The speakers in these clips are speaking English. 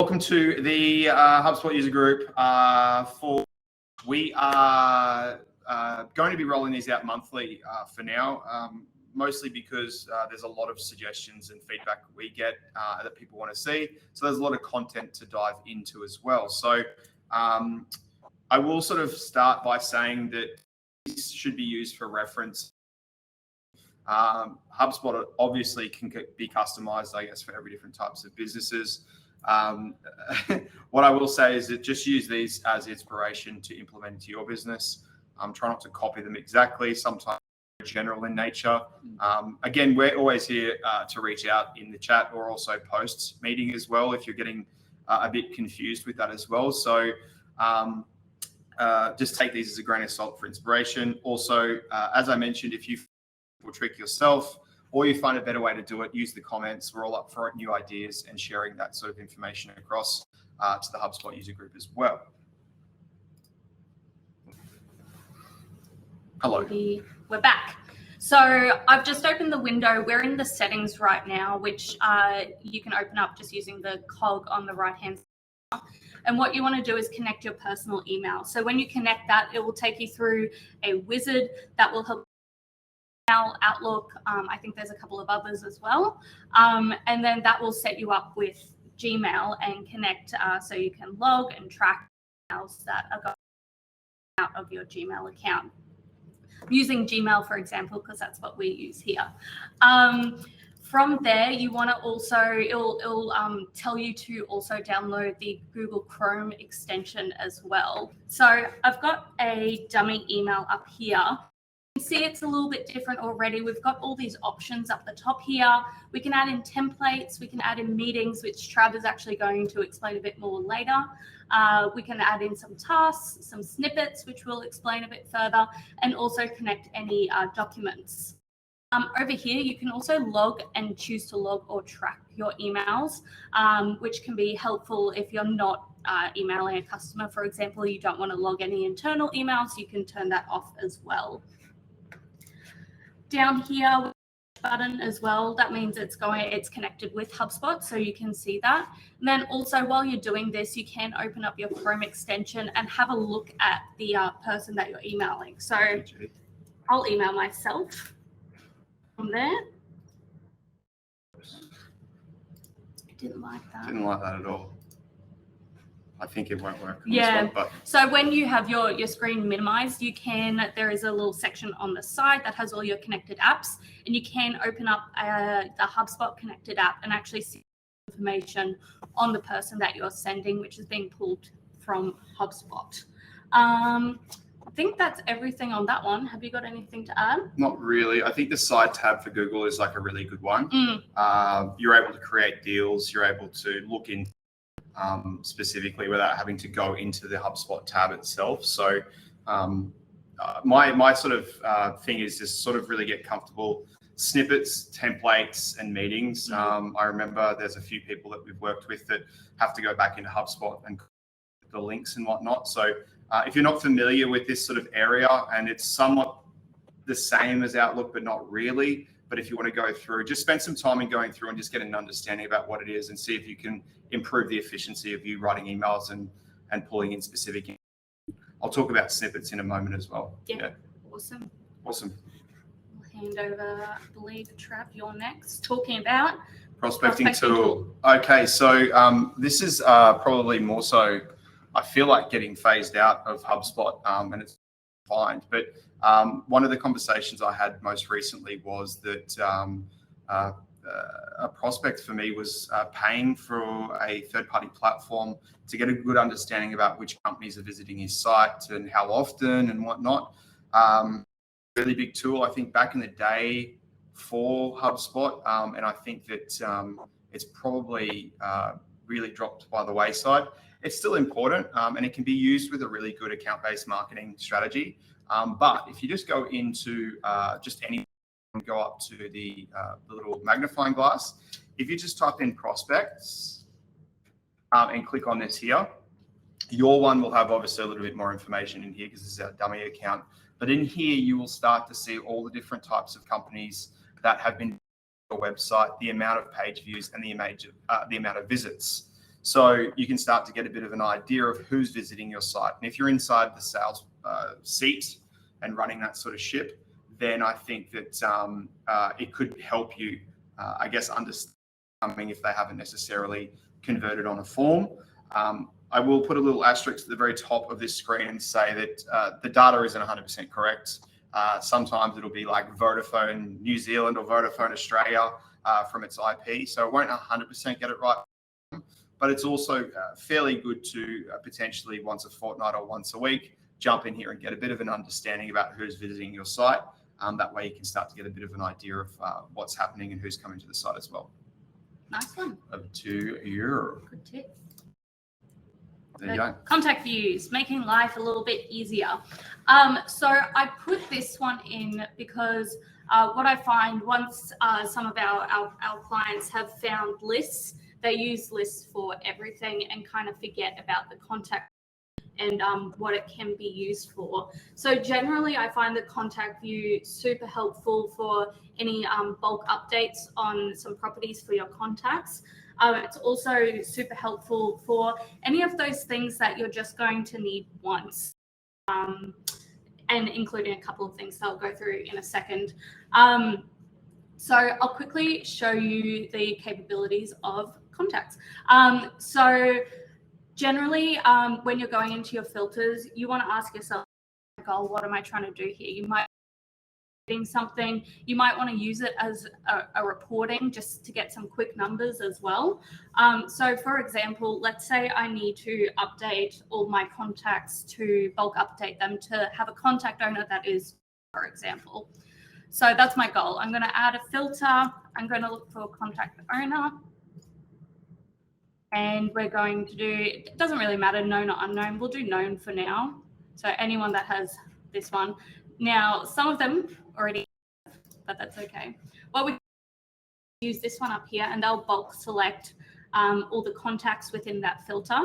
welcome to the HubSpot user group. We are going to be rolling these out monthly for now, mostly because there's a lot of suggestions and feedback we get that people want to see. So there's a lot of content to dive into as well. So I will sort of start by saying that this should be used for reference. HubSpot obviously can be customized, I guess, for every different types of businesses. What I will say is that just use these as inspiration to implement into your business. Try not to copy them exactly. Sometimes general in nature. Again, we're always here to reach out in the chat or also post meeting as well if you're getting a bit confused with that as well. So just take these as a grain of salt for inspiration. Also, as I mentioned, if you will trick yourself or you find a better way to do it, use the comments. We're all up for new ideas and sharing that sort of information across to the HubSpot user group as well. Hello. We're back. So I've just opened the window. We're in the settings right now, which you can open up just using the cog on the right-hand side. And what you want to do is connect your personal email. So when you connect that, it will take you through a wizard that will help Outlook. I think there's a couple of others as well. And then that will set you up with Gmail and connect so you can log and track emails that are going out of your Gmail account. I'm using Gmail, for example, because that's what we use here. From there, you want to also, it'll tell you to also download the Google Chrome extension as well. So I've got a dummy email up here. You can see it's a little bit different already. We've got all these options up the top here. We can add in templates, we can add in meetings, which Trav is actually going to explain a bit more later. We can add in some tasks, some snippets, which we'll explain a bit further, and also connect any documents. Over here, you can also log and choose to log or track your emails, which can be helpful if you're not emailing a customer. For example, you don't want to log any internal emails, you can turn that off as well. Down here, button as well, that means it's connected with HubSpot, so you can see that. And then also while you're doing this, you can open up your Chrome extension and have a look at the person that you're emailing. So I'll email myself from there. I didn't like that. Didn't like that at all. I think it won't work on this one, but... So when you have your screen minimized, there is a little section on the side that has all your connected apps, and you can open up the HubSpot connected app and actually see information on the person that you're sending, which is being pulled from HubSpot. I think that's everything on that one. Have you got anything to add? Not really. I think the side tab for Google is like a really good one. You're able to create deals. You're able to look in specifically without having to go into the HubSpot tab itself. So my sort of thing is just sort of really get comfortable. Snippets, templates, and meetings. I remember there's a few people that we've worked with that have to go back into HubSpot and the links and whatnot. So if you're not familiar with this sort of area, and it's somewhat the same as Outlook, but not really, but if you want to go through, just spend some time in going through and just get an understanding about what it is and see if you can improve the efficiency of you writing emails and pulling in specific. I'll talk about snippets in a moment as well. Yeah. Awesome. Awesome. We'll hand over, I believe, Trav, you're next, talking about prospecting tool. Okay, so this is probably more so, I feel like getting phased out of HubSpot, and it's fine. But one of the conversations I had most recently was that a prospect for me was paying for a third-party platform to get a good understanding about which companies are visiting his site and how often and whatnot. Really big tool, I think, back in the day for HubSpot, and I think that it's probably really dropped by the wayside. It's still important, and it can be used with a really good account-based marketing strategy. But if you just go into just any, go up to the little magnifying glass, if you just type in prospects and click on this here, your one will have obviously a little bit more information in here because this is our dummy account. But in here, you will start to see all the different types of companies that have been on your website, the amount of page views, and the amount of visits. So you can start to get a bit of an idea of who's visiting your site. And if you're inside the sales seat and running that sort of ship, then I think that it could help you, I guess, understand if they haven't necessarily converted on a form. I will put a little asterisk at the very top of this screen and say that the data isn't 100% correct. Sometimes it'll be like Vodafone New Zealand or Vodafone Australia from its IP, so it won't 100% get it right. But it's also fairly good to potentially once a fortnight or once a week jump in here and get a bit of an understanding about who's visiting your site. That way you can start to get a bit of an idea of what's happening and who's coming to the site as well. Nice one. Over to you. Good tip. There you go. Contact views, making life a little bit easier. So I put this one in because what I find once some of our clients have found lists, they use lists for everything and kind of forget about the contact and what it can be used for. So generally, I find the contact view super helpful for any bulk updates on some properties for your contacts. It's also super helpful for any of those things that you're just going to need once, and including a couple of things that I'll go through in a second. So I'll quickly show you the capabilities of contacts. So generally, when you're going into your filters, you want to ask yourself, goal, what am I trying to do here? You might be something, you might want to use it as a reporting just to get some quick numbers as well. So for example, let's say I need to update all my contacts to bulk update them to have a contact owner that is, for example. So that's my goal. I'm going to add a filter. I'm going to look for contact owner. And we're going to do, it doesn't really matter, known or unknown. We'll do known for now. So anyone that has this one. Now, some of them already have, but that's okay. What we use this one up here and they'll bulk select all the contacts within that filter.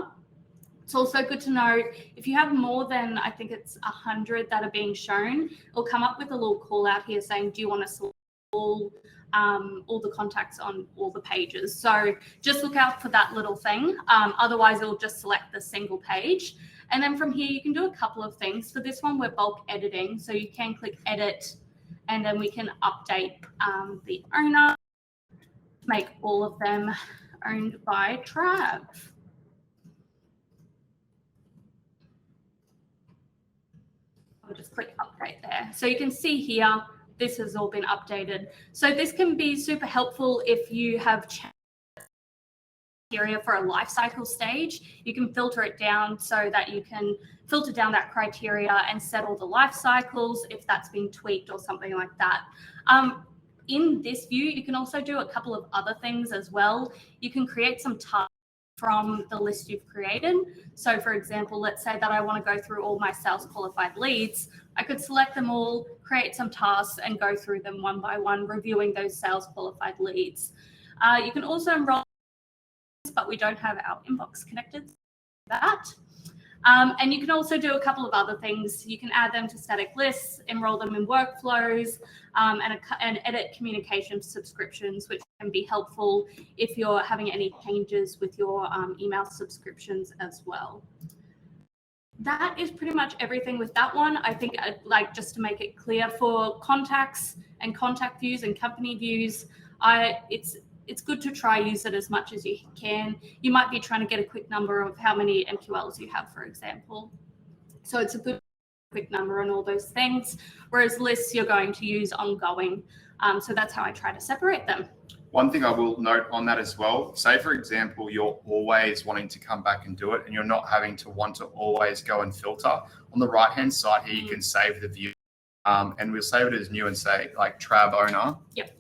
It's also good to know if you have more than, I think it's 100 that are being shown, it'll come up with a little call out here saying, do you want to select all the contacts on all the pages? So just look out for that little thing. Otherwise, it'll just select the single page. And then from here, you can do a couple of things. For this one, we're bulk editing. So you can click edit, and then we can update the owner, make all of them owned by Trav. I'll just click update there. So you can see here, this has all been updated. So this can be super helpful if you have criteria for a life cycle stage. You can filter it down so that you can filter down that criteria and set all the life cycles if that's been tweaked or something like that. In this view, you can also do a couple of other things as well. You can create some tasks from the list you've created. So for example, let's say that I want to go through all my sales qualified leads. I could select them all, create some tasks and go through them one by one, reviewing those sales qualified leads. You can also enroll, but we don't have our inbox connected to that. And you can also do a couple of other things. You can add them to static lists, enroll them in workflows, and edit communication subscriptions, which can be helpful if you're having any changes with your email subscriptions as well. That is pretty much everything with that one. I think like just to make it clear for contacts and contact views and company views, it's good to try use it as much as you can. You might be trying to get a quick number of how many MQLs you have, for example. So it's a good quick number on all those things, whereas lists you're going to use ongoing. So that's how I try to separate them. One thing I will note on that as well, say for example, you're always wanting to come back and do it and you're not having to want to always go and filter. On the right-hand side here, you can save the view and we'll save it as new and say like Trav owner. Yep.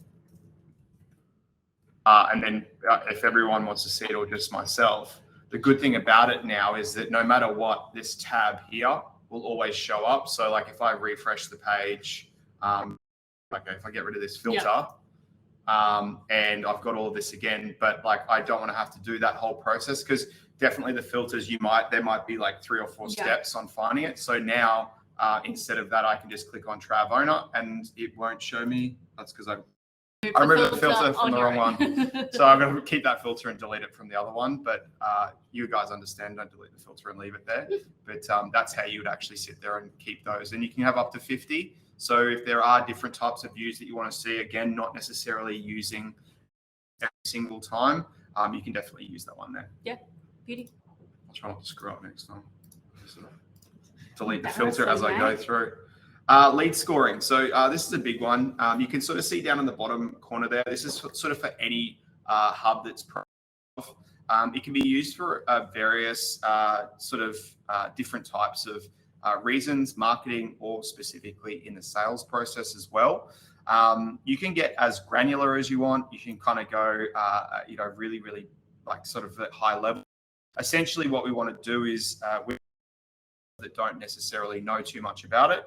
And then if everyone wants to see it or just myself, the good thing about it now is that no matter what, this tab here will always show up. So like if I refresh the page, like if I get rid of this filter, and I've got all of this again, but like I don't want to have to do that whole process because definitely the filters there might be like 3 or 4 steps on finding it. So now instead of that, I can just click on Trav owner and it won't show me. That's because I I removed the filter from the wrong one. So I'm going to keep that filter and delete it from the other one. But you guys understand, don't delete the filter and leave it there. But that's how you would actually sit there and keep those. And you can have up to 50. So if there are different types of views that you want to see, again, not necessarily using every single time, you can definitely use that one there. Yeah, beauty. I'll try not to screw up next time. Delete the filter as I go through. Lead scoring. So this is a big one. You can sort of see down in the bottom corner there. This is sort of for any hub that's it can be used for various different types of reasons, marketing, or specifically in the sales process as well. You can get as granular as you want. You can kind of go, really, really like sort of at high level. Essentially, what we want to do is that don't necessarily know too much about it.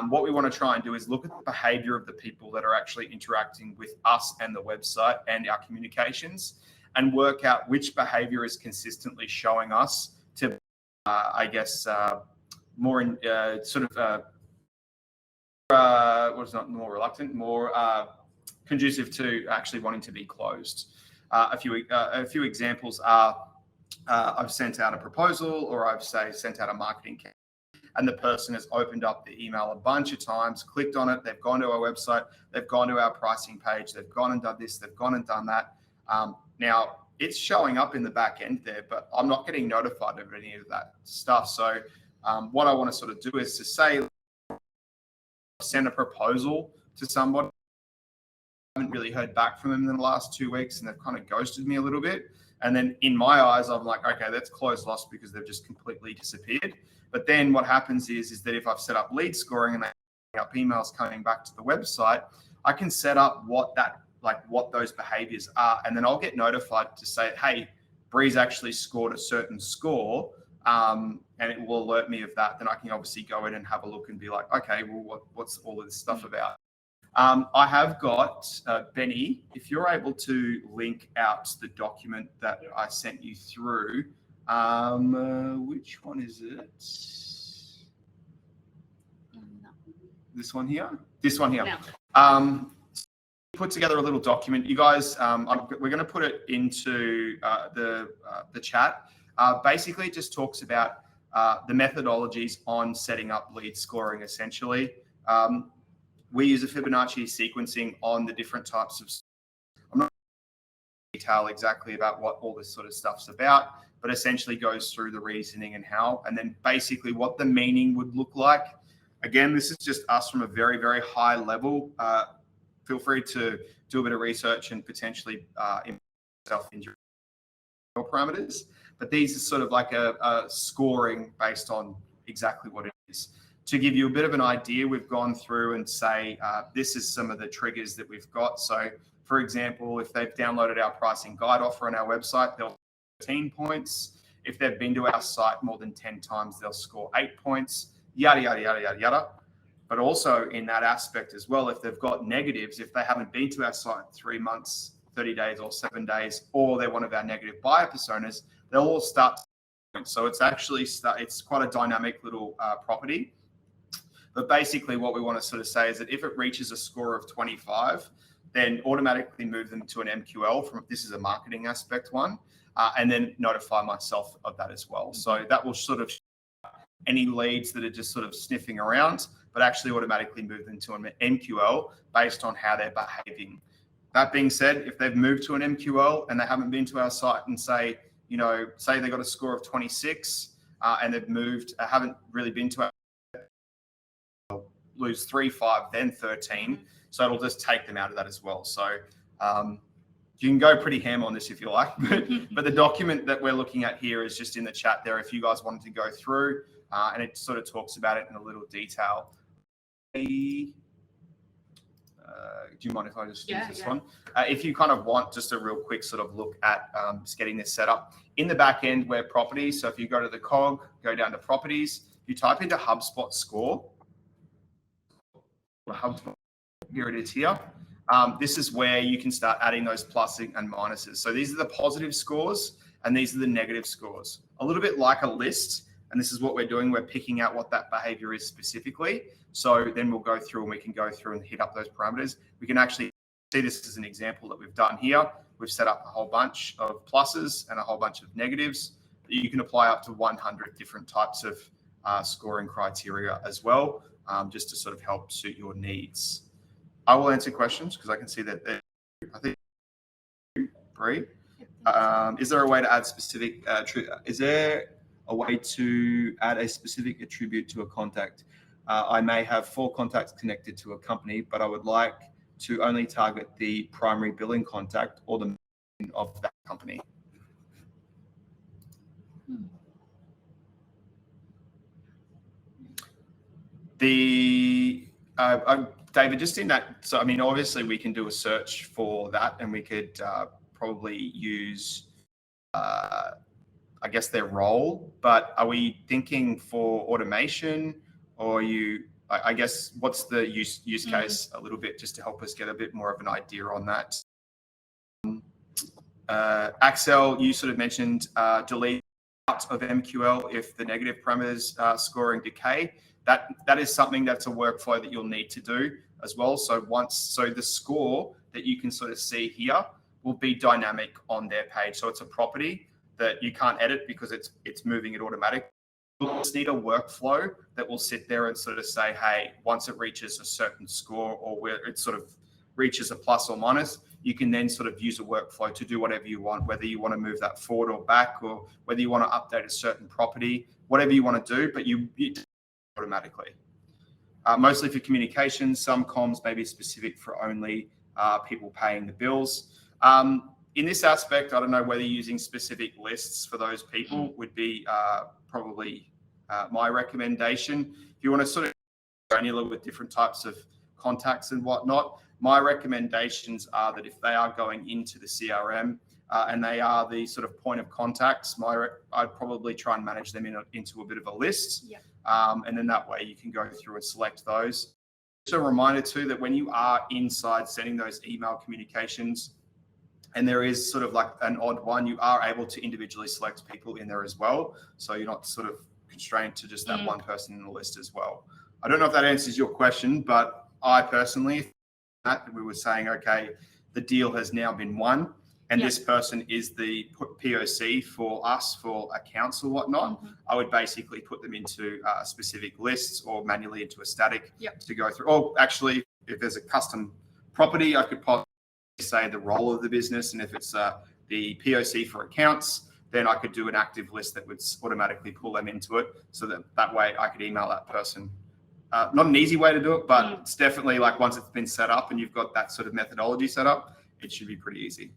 What we want to try and do is look at the behavior of the people that are actually interacting with us and the website and our communications, and work out which behavior is consistently showing us to, more in more conducive to actually wanting to be closed. A few examples are I've sent out a proposal, or I've sent out a marketing campaign, and the person has opened up the email a bunch of times, clicked on it, they've gone to our website, they've gone to our pricing page, they've gone and done this, they've gone and done that. Now, it's showing up in the back end there, but I'm not getting notified of any of that stuff. So what I want to sort of do is to say, send a proposal to somebody. I haven't really heard back from them in the last 2 weeks, and they've kind of ghosted me a little bit. And then in my eyes, I'm like, okay, that's closed lost because they've just completely disappeared. But then what happens is that if I've set up lead scoring and they up emails coming back to the website, I can set up what those behaviors are. And then I'll get notified to say, hey, Bree's actually scored a certain score, and it will alert me of that. Then I can obviously go in and have a look and be like, okay, well, what's all of this stuff about? I have got, Benny, if you're able to link out the document that I sent you through, which one is it? No. This one here? This one here. No. Put together a little document. You guys, we're going to put it into the chat. Basically, it just talks about the methodologies on setting up lead scoring, essentially. We use a Fibonacci sequencing on the different types of. I'm not going to detail exactly about what all this sort of stuff's about, but essentially goes through the reasoning and how, and then basically what the meaning would look like. Again, this is just us from a very, very high level. Feel free to do a bit of research and potentially yourself into your parameters. But these are sort of like a scoring based on exactly what it is. To give you a bit of an idea, we've gone through and say, this is some of the triggers that we've got. So for example, if they've downloaded our pricing guide offer on our website, they'll 13 points. If they've been to our site more than 10 times, they'll score 8 points, yada, yada, yada, yada, yada. But also in that aspect as well, if they've got negatives, if they haven't been to our site 3 months, 30 days or 7 days, or they're one of our negative buyer personas, they'll all start. So it's actually, it's quite a dynamic little property. But basically what we want to sort of say is that if it reaches a score of 25, then automatically move them to an MQL this is a marketing aspect one, and then notify myself of that as well. So that will sort of any leads that are just sort of sniffing around, but actually automatically move them to an MQL based on how they're behaving. That being said, if they've moved to an MQL and they haven't been to our site and say they got a score of 26 and they've moved, haven't really been to our lose 3, 5, then 13. So it'll just take them out of that as well. So you can go pretty ham on this if you like, but the document that we're looking at here is just in the chat there if you guys wanted to go through, and it sort of talks about it in a little detail. Do you mind if I just use this one? If you kind of want just a real quick sort of look at just getting this set up. In the back end, we're properties. So if you go to the cog, go down to properties, you type into HubSpot score. HubSpot, here it is here. This is where you can start adding those pluses and minuses. So these are the positive scores and these are the negative scores. A little bit like a list. And this is what we're doing. We're picking out what that behavior is specifically. So then we'll go through and we can go through and hit up those parameters. We can actually See, this is an example that we've done here. We've set up a whole bunch of pluses and a whole bunch of negatives. You can apply up to 100 different types of scoring criteria as well, just to sort of help suit your needs. I will answer questions because I can see that I think Bree. Is there a way to add specific? Is there a way to add a specific attribute to a contact? I may have 4 contacts connected to a company, but I would like to only target the primary billing contact or the main of that company. David, just in that, so I mean, obviously we can do a search for that, and we could probably use, I guess, their role. But are we thinking for automation, or I guess, what's the use case a little bit, just to help us get a bit more of an idea on that? Axel, you sort of mentioned delete out of MQL if the negative parameters scoring decay. That is something that's a workflow that you'll need to do as well. So the score that you can sort of see here will be dynamic on their page. So it's a property that you can't edit because it's moving it automatically. You'll just need a workflow that will sit there and sort of say, hey, once it reaches a certain score, or where it sort of reaches a plus or minus, you can then sort of use a workflow to do whatever you want, whether you want to move that forward or back, or whether you want to update a certain property, whatever you want to do, but you automatically. Mostly for communications, some comms may be specific for only people paying the bills. In this aspect, I don't know whether using specific lists for those people would be probably my recommendation. If you want to sort of granular with different types of contacts and whatnot, my recommendations are that if they are going into the CRM and they are the sort of point of contacts, I'd probably try and manage them into a bit of a list. Yep. And then that way you can go through and select those. Just a reminder too that when you are inside sending those email communications, and there is sort of like an odd one, you are able to individually select people in there as well. So you're not sort of constrained to just that one person in the list as well. I don't know if that answers your question, but I personally, that we were saying, okay, the deal has now been won, and this person is the POC for us for accounts or whatnot. I would basically put them into specific lists or manually into a static to go through. Or actually, if there's a custom property, I could possibly say the role of the business, and if it's the POC for accounts, then I could do an active list that would automatically pull them into it, so that way I could email that person. Not an easy way to do it, but it's definitely like once it's been set up and you've got that sort of methodology set up, it should be pretty easy.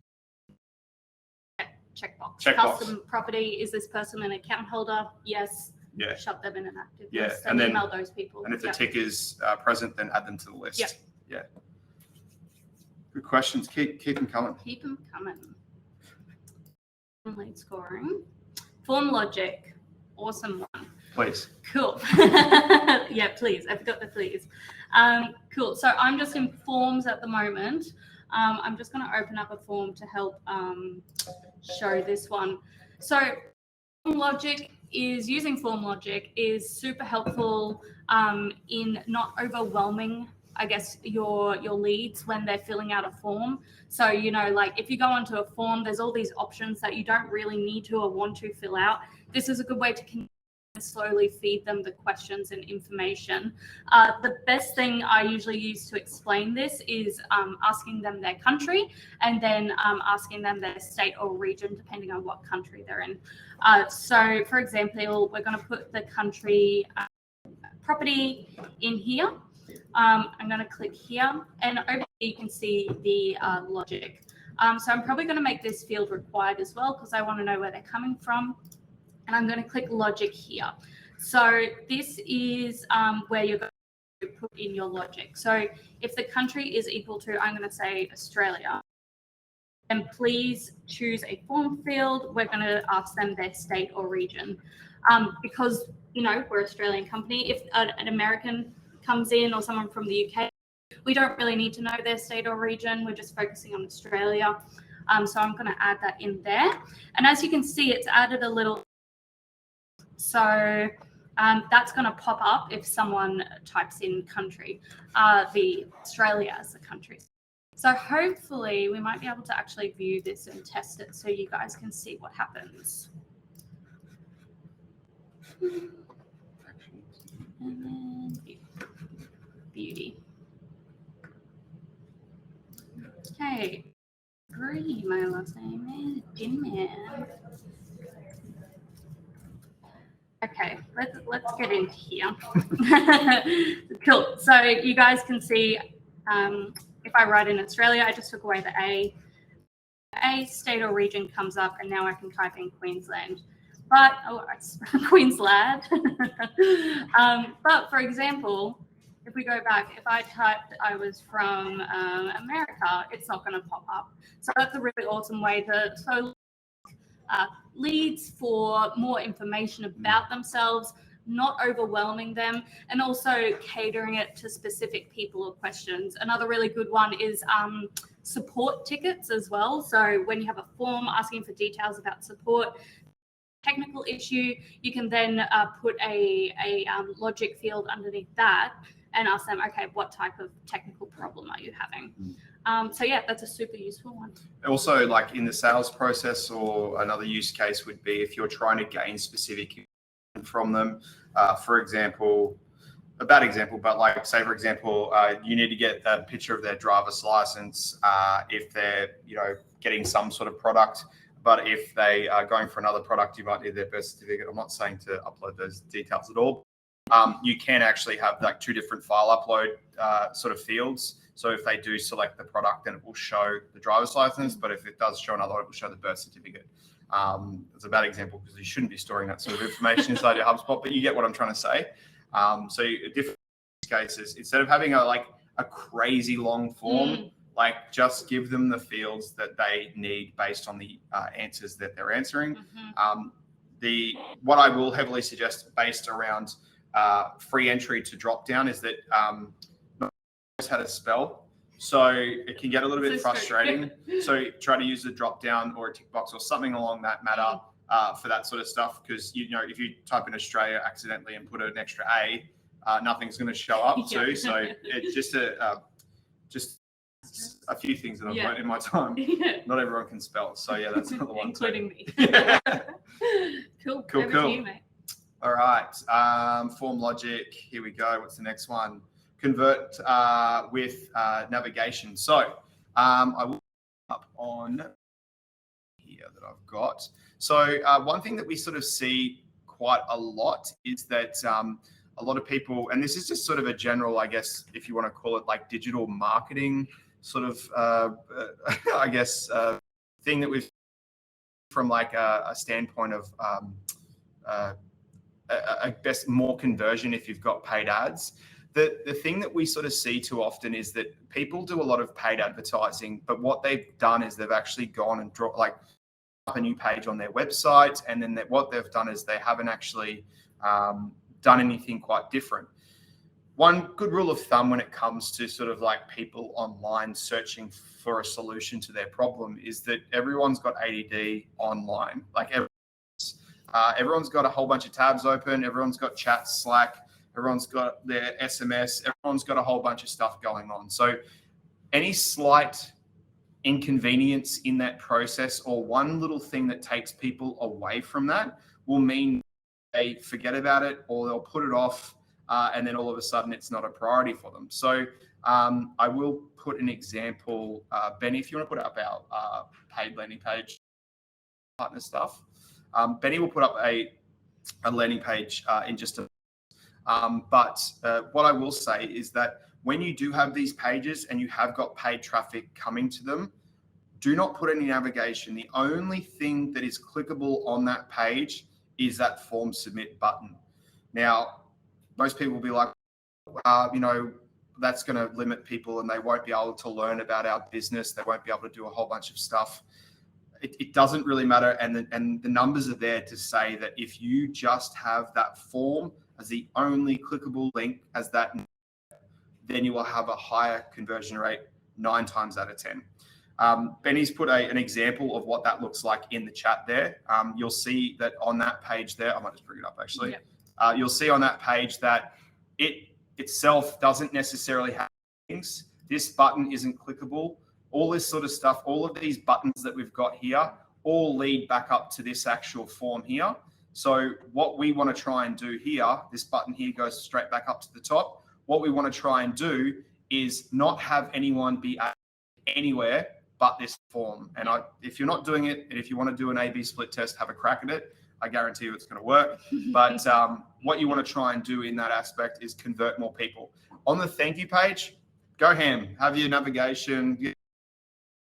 Checkbox. Custom property, is this person an account holder? Yes. Yeah. Shove them in an active Yeah. list and then email those people. And if the tick is present, then add them to the list. Yeah. Good questions. Keep them coming. Keep them coming. Lead scoring. Form logic. Awesome one. Please. Cool. Yeah, please. I forgot the please. Cool. So I'm just in forms at the moment. I'm just going to open up a form to help show this one. So form logic is super helpful in not overwhelming, I guess, your leads when they're filling out a form. So, you know, like if you go onto a form, there's all these options that you don't really need to or want to fill out. This is a good way to slowly feed them the questions and information. The best thing I usually use to explain this is asking them their country, and then asking them their state or region, depending on what country they're in. So, for example, we're going to put the country property in here. I'm going to click here, and over here you can see the logic. So I'm probably going to make this field required as well, because I want to know where they're coming from. And I'm going to click logic here. So this is where you're going to put in your logic. So if the country is equal to, I'm going to say Australia, then please choose a form field. We're going to ask them their state or region. Because, you know, we're an Australian company. If an American comes in or someone from the UK, we don't really need to know their state or region. We're just focusing on Australia. So I'm going to add that in there. And as you can see, it's added a little. So that's going to pop up if someone types in country, the Australia as the country. So hopefully we might be able to actually view this and test it so you guys can see what happens. And then beauty. Okay. Agree, my last name is Jim. Okay, let's get into here. Cool. So you guys can see if I write in Australia, I just took away the A state or region comes up, and now I can type in Queensland. But it's Queensland. But for example, if we go back, if I typed I was from America, it's not going to pop up. So that's a really awesome way to leads for more information about themselves, not overwhelming them, and also catering it to specific people or questions. Another really good one is support tickets as well. So when you have a form asking for details about support, technical issue, you can then put a logic field underneath that and ask them, okay, what type of technical problem are you having? So yeah, that's a super useful one. Also, like in the sales process, or another use case would be if you're trying to gain specific information from them. For example, a bad example, but like say for example, you need to get a picture of their driver's license if they're getting some sort of product. But if they are going for another product, you might need their birth certificate. I'm not saying to upload those details at all. You can actually have like two different file upload sort of fields. So if they do select the product, then it will show the driver's license. But if it does show another, it will show the birth certificate. It's a bad example because you shouldn't be storing that sort of information inside your HubSpot, but you get what I'm trying to say. So different cases, instead of having a crazy long form, like just give them the fields that they need based on the answers that they're answering. What I will heavily suggest based around free entry to drop down is that how to spell, so it can get a little bit frustrating. So try to use a drop down or a tick box or something along that matter for that sort of stuff, because if you type in Australia accidentally and put an extra A, nothing's going to show up too. So it's just a few things that I've learned in my time. Not everyone can spell, so yeah, that's another one, including me. Cool. Cool. You, mate. All right, form logic, here we go. What's the next one? Convert with navigation. So I will up on here that I've got. So one thing that we sort of see quite a lot is that a lot of people, and this is just sort of a general, I guess, if you want to call it like digital marketing sort of, I guess, thing that we've from like a standpoint of I guess more conversion if you've got paid ads. The thing that we sort of see too often is that people do a lot of paid advertising, but what they've done is they've actually gone and dropped like up a new page on their website, and then what they've done is they haven't actually done anything quite different. One good rule of thumb when it comes to sort of like people online searching for a solution to their problem is that everyone's got ADD online. Like everyone's got a whole bunch of tabs open. Everyone's got chat, Slack. Everyone's got their SMS. Everyone's got a whole bunch of stuff going on. So any slight inconvenience in that process or one little thing that takes people away from that will mean they forget about it or they'll put it off, and then all of a sudden it's not a priority for them. So I will put an example. Benny, if you want to put up our paid landing page partner stuff, Benny will put up a landing page in just a but what I will say is that when you do have these pages and you have got paid traffic coming to them, do not put any navigation. The only thing that is clickable on that page is that form submit button. Now, most people will be like, that's going to limit people and they won't be able to learn about our business. They won't be able to do a whole bunch of stuff. It doesn't really matter. And the numbers are there to say that if you just have that form as the only clickable link as that, then you will have a higher conversion rate 9 times out of 10. Benny's put an example of what that looks like in the chat there. You'll see that on that page there, I might just bring it up actually. You'll see on that page that it itself doesn't necessarily have things. this button isn't clickable, all this sort of stuff, all of these buttons that we've got here all lead back up to this actual form here. So what we want to try and do here, this button here goes straight back up to the top. What we want to try and do is not have anyone be anywhere but this form. And if you're not doing it, and if you want to do an A/B split test, have a crack at it. I guarantee you it's going to work. But what you want to try and do in that aspect is convert more people. On the thank you page, go ham, have your navigation,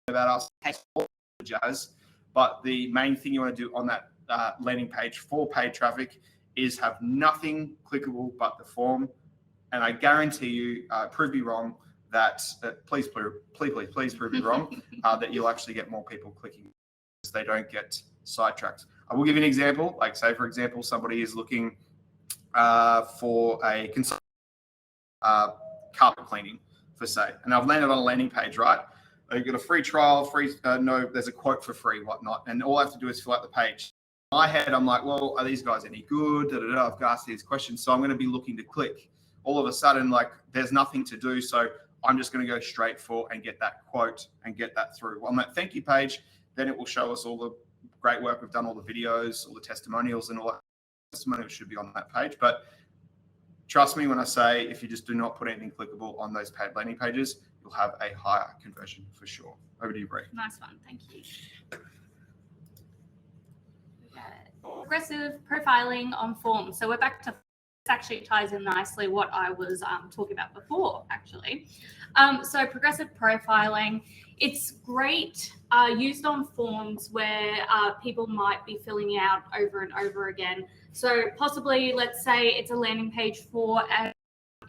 about us, all the jazz. But the main thing you want to do on that landing page for paid traffic is have nothing clickable but the form. And I guarantee you, prove me wrong, that please prove me wrong, that you'll actually get more people clicking because they don't get sidetracked. I will give you an example. Like say, for example, somebody is looking for a carpet cleaning for say, and I've landed on a landing page, right? You've got a free trial, there's a quote for free, whatnot. And all I have to do is fill out the page. In my head, I'm like, well, are these guys any good? I've asked these questions. So I'm going to be looking to click. All of a sudden, like there's nothing to do. So I'm just going to go straight for and get that quote and get that through. On that thank you page, then it will show us all the great work we've done, all the videos, all the testimonials, and all that. Testimonials should be on that page. But trust me when I say, if you just do not put anything clickable on those paid landing pages, you'll have a higher conversion for sure. Over to you, Bree. Nice one, thank you. Progressive profiling on forms. So we're back to, this actually ties in nicely what I was talking about before, actually. So progressive profiling, it's great used on forms where people might be filling out over and over again. So possibly, let's say it's a landing page for an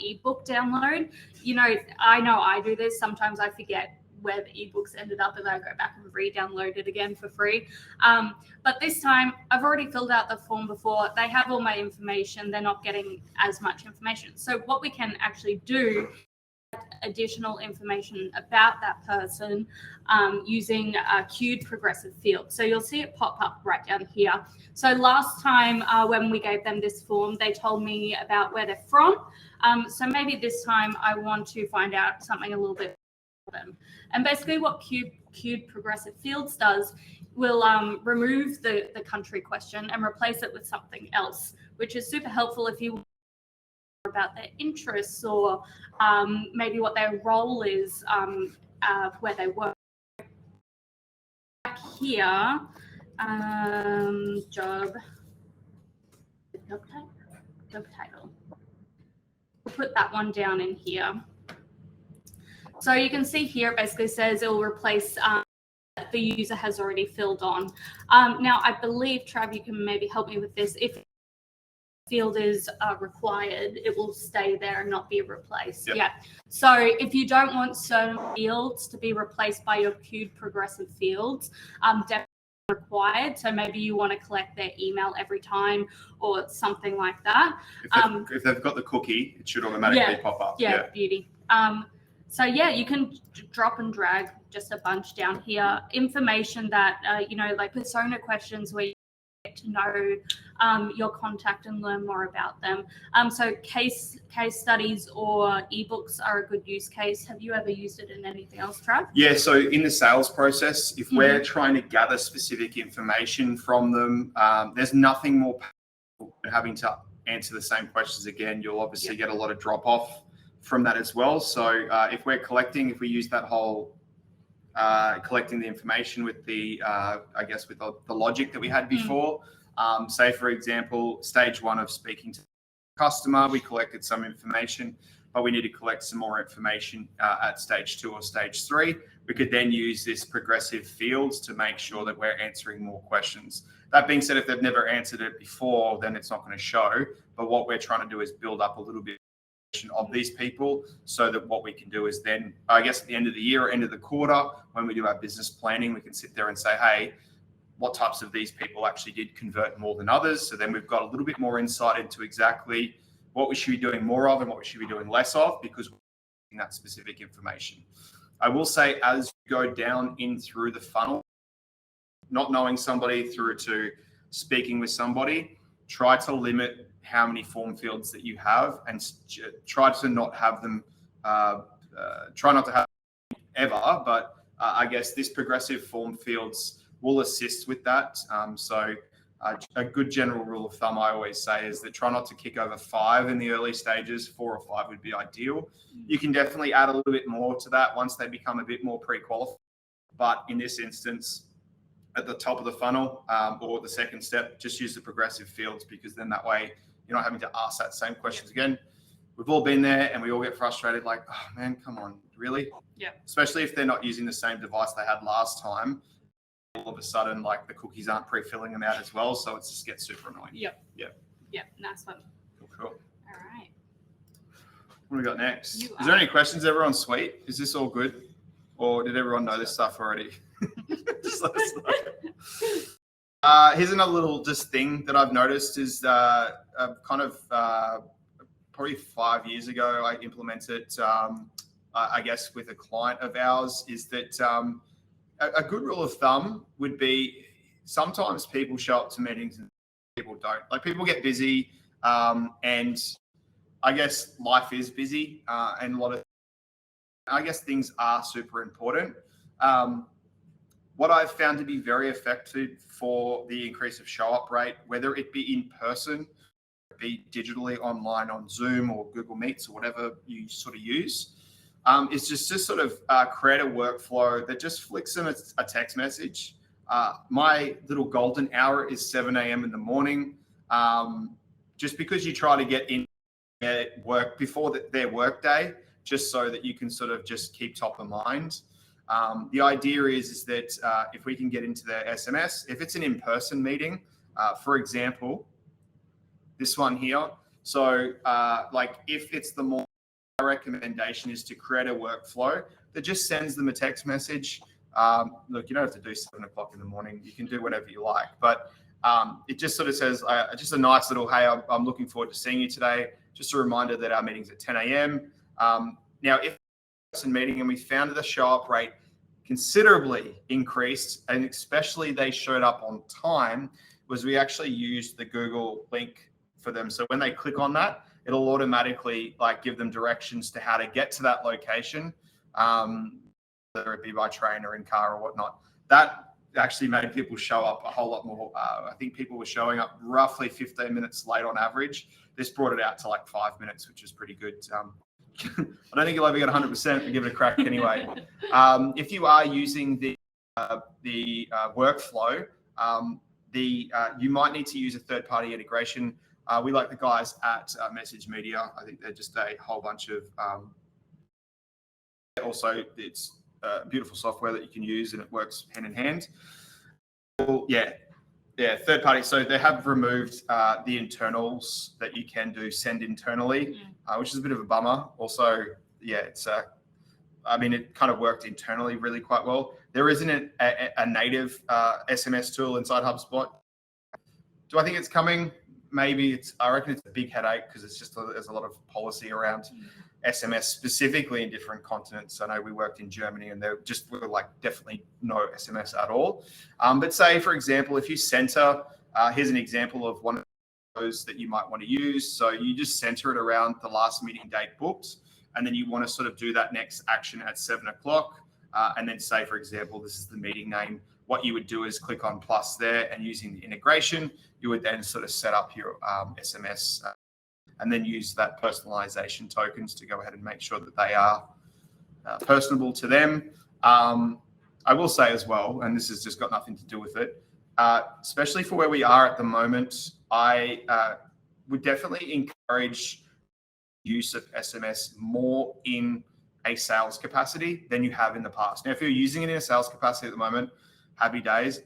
ebook download. You know I do this. Sometimes I forget where the ebooks ended up and then I go back and re-download it again for free. But this time I've already filled out the form before. They have all my information. They're not getting as much information. So what we can actually do additional information about that person using a queued progressive field. So you'll see it pop up right down here. So last time when we gave them this form, they told me about where they're from. So maybe this time I want to find out something a little bit about them. And basically what queued progressive fields does will remove the country question and replace it with something else, which is super helpful if you about their interests or maybe what their role is, where they work. Back here, job title. We'll put that one down in here. So you can see here it basically says it will replace the user has already filled on. Now I believe, Trav, you can maybe help me with this. If field is required, it will stay there and not be replaced. Yep. Yeah. So if you don't want certain fields to be replaced by your queued progressive fields, definitely required. So maybe you want to collect their email every time or something like that. If they've got the cookie, it should automatically pop up. Yeah, beauty. So yeah, you can drop and drag just a bunch down here. Information that, like persona questions where you get to know your contact and learn more about them. So case studies or ebooks are a good use case. Have you ever used it in anything else, Trav? Yeah, so in the sales process, if we're trying to gather specific information from them, there's nothing more painful than having to answer the same questions again. You'll obviously get a lot of drop off from that as well. So if we use that whole collecting the information with the, with the logic that we had before. Say, for example, stage one of speaking to the customer, we collected some information, but we need to collect some more information at stage 2 or stage 3. We could then use this progressive fields to make sure that we're answering more questions. That being said, if they've never answered it before, then it's not going to show. But what we're trying to do is build up a little bit of these people so that what we can do is then, at the end of the year or end of the quarter, when we do our business planning, we can sit there and say, hey, what types of these people actually did convert more than others? So then we've got a little bit more insight into exactly what we should be doing more of and what we should be doing less of, because we're getting that specific information. I will say, as you go down in through the funnel, not knowing somebody through to speaking with somebody, try to limit how many form fields that you have and try to not have them, try not to have ever, but I guess this progressive form fields will assist with that. So a good general rule of thumb I always say is that try not to kick over 5 in the early stages. 4 or 5 would be ideal. You can definitely add a little bit more to that once they become a bit more pre-qualified. But in this instance, at the top of the funnel or the second step, just use the progressive fields, because then that way you're not having to ask that same questions again. We've all been there and we all get frustrated, like, oh man, come on, really? Yeah. Especially if they're not using the same device they had last time. All of a sudden, like, the cookies aren't pre-filling them out as well, so it just gets super annoying. Yep. Nice one. Cool. All right. What do we got next? Is there any questions? Everyone sweet? Is this all good? Or did everyone know this stuff already? Just let us know. Here's another little just thing that I've noticed is probably 5 years ago, I implemented, I guess, with a client of ours, is that a good rule of thumb would be sometimes people show up to meetings and people don't. Like, people get busy, and I guess life is busy, and I guess things are super important. What I've found to be very effective for the increase of show up rate, whether it be in person, be digitally online on Zoom or Google Meets or whatever you sort of use, is just sort of create a workflow that just flicks them a text message. My little golden hour is 7 a.m. in the morning, just because you try to get in at work before their work day, just so that you can sort of just keep top of mind. The idea is that if we can get into their SMS, if it's an in-person meeting, for example, this one here. So like, if it's the morning, my recommendation is to create a workflow that just sends them a text message. Look, you don't have to do 7 o'clock in the morning. You can do whatever you like, but it just sort of says, just a nice little, hey, I'm looking forward to seeing you today. Just a reminder that our meeting's at 10 a.m. Now, if it's a meeting and we found that the show up rate considerably increased, and especially they showed up on time, was we actually used the Google link for them. So when they click on that, it'll automatically like give them directions to how to get to that location, whether it be by train or in car or whatnot. That actually made people show up a whole lot more. I think people were showing up roughly 15 minutes late on average. This brought it out to like 5 minutes, which is pretty good. I don't think you'll ever get 100%, but give it a crack anyway. If you are using the workflow, you might need to use a third-party integration. We like the guys at Message Media. I think they're just a whole bunch of. Also, it's beautiful software that you can use, and it works hand in hand. Well, yeah, third party. So they have removed the internals that you can do send internally, which is a bit of a bummer. Also, yeah, it's I mean, it kind of worked internally really quite well. There isn't a native SMS tool inside HubSpot. Do I think it's coming? Maybe I reckon it's a big headache, because it's just there's a lot of policy around SMS specifically in different continents. I know we worked in Germany and there just were like definitely no SMS at all. But say, for example, if you center, here's an example of one of those that you might want to use. So you just center it around the last meeting date booked, and then you want to sort of do that next action at 7 o'clock. And then say, for example, this is the meeting name. What you would do is click on plus there, and using the integration, you would then sort of set up your SMS and then use that personalization tokens to go ahead and make sure that they are personable to them. I will say as well, and this has just got nothing to do with it, especially for where we are at the moment, I would definitely encourage use of SMS more in a sales capacity than you have in the past. Now, if you're using it in a sales capacity at the moment, happy days.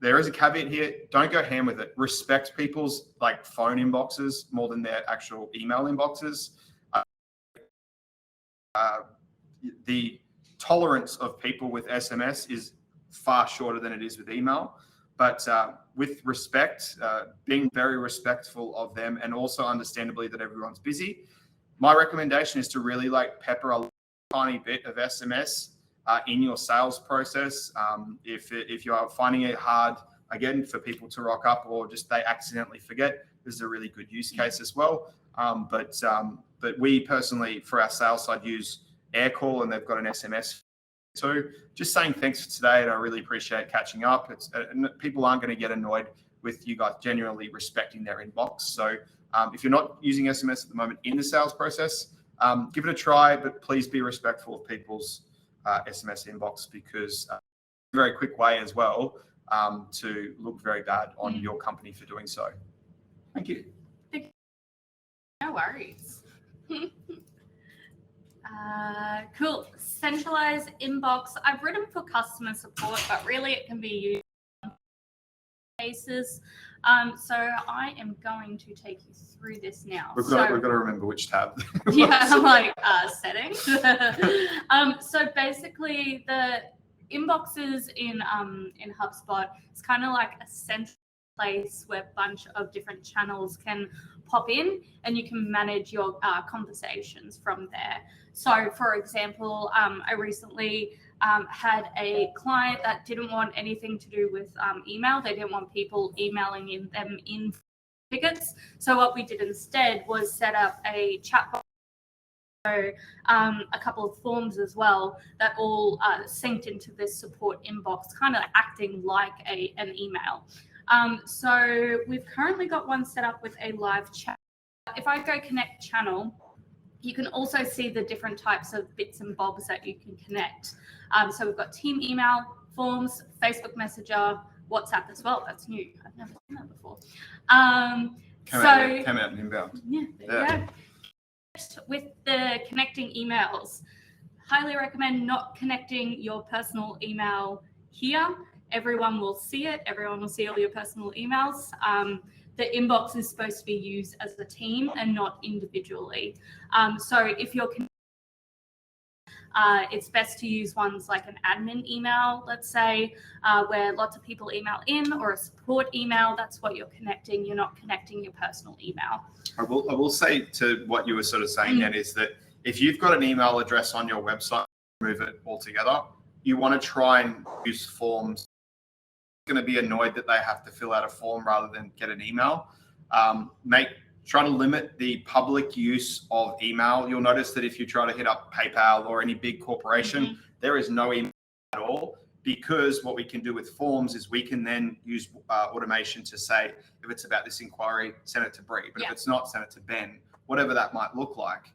There is a caveat here. Don't go ham with it. Respect people's like phone inboxes more than their actual email inboxes. The tolerance of people with SMS is far shorter than it is with email. But with respect, being very respectful of them, and also understandably that everyone's busy, my recommendation is to really like pepper a tiny bit of SMS in your sales process. If you are finding it hard, again, for people to rock up or just they accidentally forget, this is a really good use case as well. But we personally, for our sales side, use Aircall, and they've got an SMS So just saying thanks for today, and I really appreciate catching up. People aren't going to get annoyed with you guys genuinely respecting their inbox. So if you're not using SMS at the moment in the sales process, give it a try, but please be respectful of people's SMS inbox, because a very quick way as well to look very bad on your company for doing so. Thank you. No worries. Cool. Centralized inbox. I've written for customer support, but really it can be used in cases. So I am going to take you through this now. We've got to remember which tab. Yeah, I'm like settings. So basically, the inboxes in HubSpot, it's kind of like a central place where a bunch of different channels can pop in, and you can manage your conversations from there. So, for example, I recently had a client that didn't want anything to do with email. They didn't want people emailing them in tickets. So what we did instead was set up a chat box, so a couple of forms as well that all synced into this support inbox, kind of acting like an email. So we've currently got one set up with a live chat. If I go connect channel, you can also see the different types of bits and bobs that you can connect. So we've got team email, forms, Facebook Messenger, WhatsApp as well. That's new. I've never seen that before. Came out in inbound. Yeah, there you go. With the connecting emails, highly recommend not connecting your personal email here. Everyone will see it. Everyone will see all your personal emails. The inbox is supposed to be used as a team and not individually. So if you're it's best to use ones like an admin email, let's say, where lots of people email in, or a support email. That's what you're connecting. You're not connecting your personal email. I will say to what you were sort of saying then is that if you've got an email address on your website, move it altogether. You want to try and use forms. Going to be annoyed that they have to fill out a form rather than get an email. Try to limit the public use of email. You'll notice that if you try to hit up PayPal or any big corporation, there is no email at all, because what we can do with forms is we can then use automation to say, if it's about this inquiry, send it to Bree, but if it's not, send it to Ben, whatever that might look like.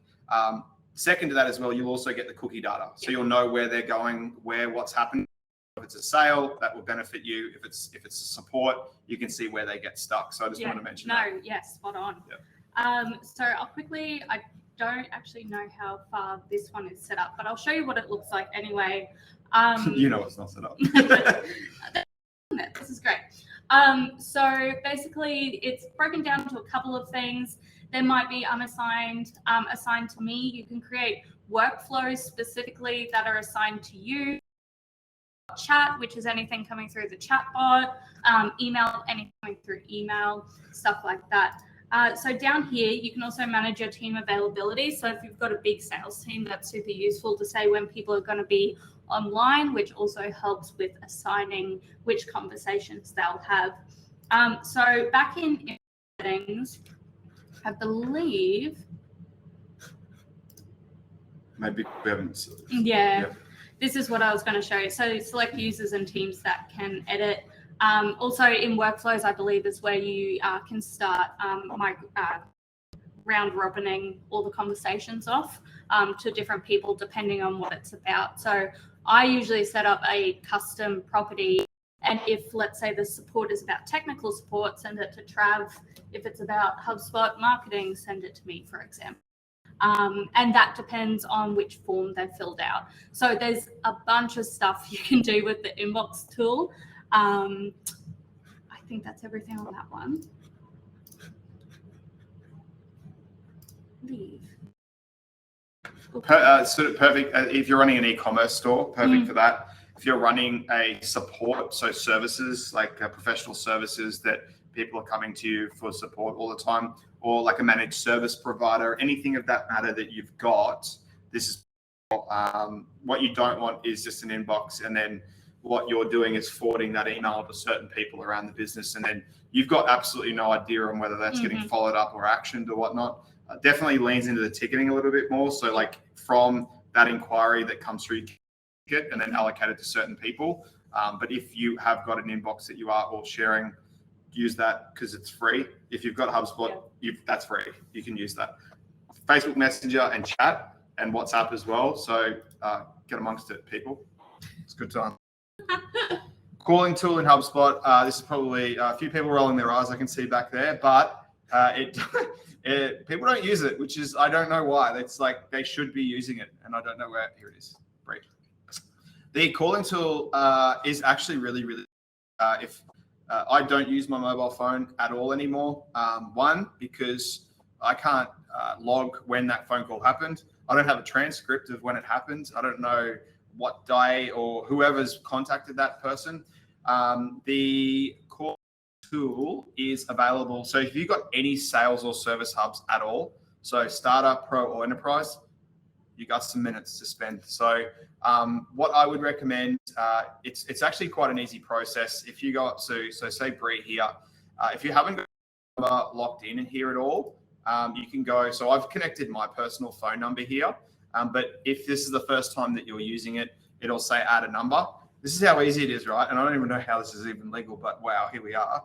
Second to that as well, you'll also get the cookie data. So you'll know where they're going, what's happening. If it's a sale, that will benefit you. If it's a support, you can see where they get stuck. So I just want to mention that. Yes, spot on. Yeah. So I'll quickly, I don't actually know how far this one is set up, but I'll show you what it looks like anyway. You know it's not set up. This is great. So basically, it's broken down to a couple of things. There might be unassigned, assigned to me. You can create workflows specifically that are assigned to you. Chat, which is anything coming through the chat bot, email, anything coming through email, stuff like that. So down here, you can also manage your team availability. So if you've got a big sales team, that's super useful to say when people are going to be online, which also helps with assigning which conversations they'll have. So back in settings, I believe. Maybe we haven't. Yeah. Yep. This is what I was going to show you. So select users and teams that can edit. Also in workflows, I believe is where you can start round robining all the conversations off to different people depending on what it's about. So I usually set up a custom property, and if, let's say, the support is about technical support, send it to Trav. If it's about HubSpot marketing, send it to me, for example. And that depends on which form they've filled out. So there's a bunch of stuff you can do with the inbox tool. I think that's everything on that one. Leave. Sort of perfect. If you're running an e-commerce store, perfect for that. If you're running a support, so services like professional services that people are coming to you for support all the time, or like a managed service provider, anything of that matter that you've got, this is what you don't want is just an inbox, and then what you're doing is forwarding that email to certain people around the business, and then you've got absolutely no idea on whether that's getting followed up or actioned or whatnot. Definitely leans into the ticketing a little bit more. So like from that inquiry that comes through, it and then allocate it to certain people. But if you have got an inbox that you are all sharing, use that because it's free. If you've got HubSpot, that's free. You can use that. Facebook Messenger and chat and WhatsApp as well. So get amongst it, people. It's a good time. Calling tool in HubSpot. This is probably a few people rolling their eyes, I can see back there, but people don't use it, which is, I don't know why. It's like they should be using it, and I don't know where. Here it is. Great. The calling tool is actually really, really, if I don't use my mobile phone at all anymore. One, because I can't log when that phone call happened. I don't have a transcript of when it happened. I don't know what day or whoever's contacted that person. The call tool is available. So if you've got any sales or service hubs at all, so starter, pro, or enterprise, you got some minutes to spend. So what I would recommend, it's actually quite an easy process. If you go up to, so say Bree here, if you haven't got locked in here at all, you can go, so I've connected my personal phone number here, but if this is the first time that you're using it, it'll say add a number. This is how easy it is, right? And I don't even know how this is even legal, but wow, here we are.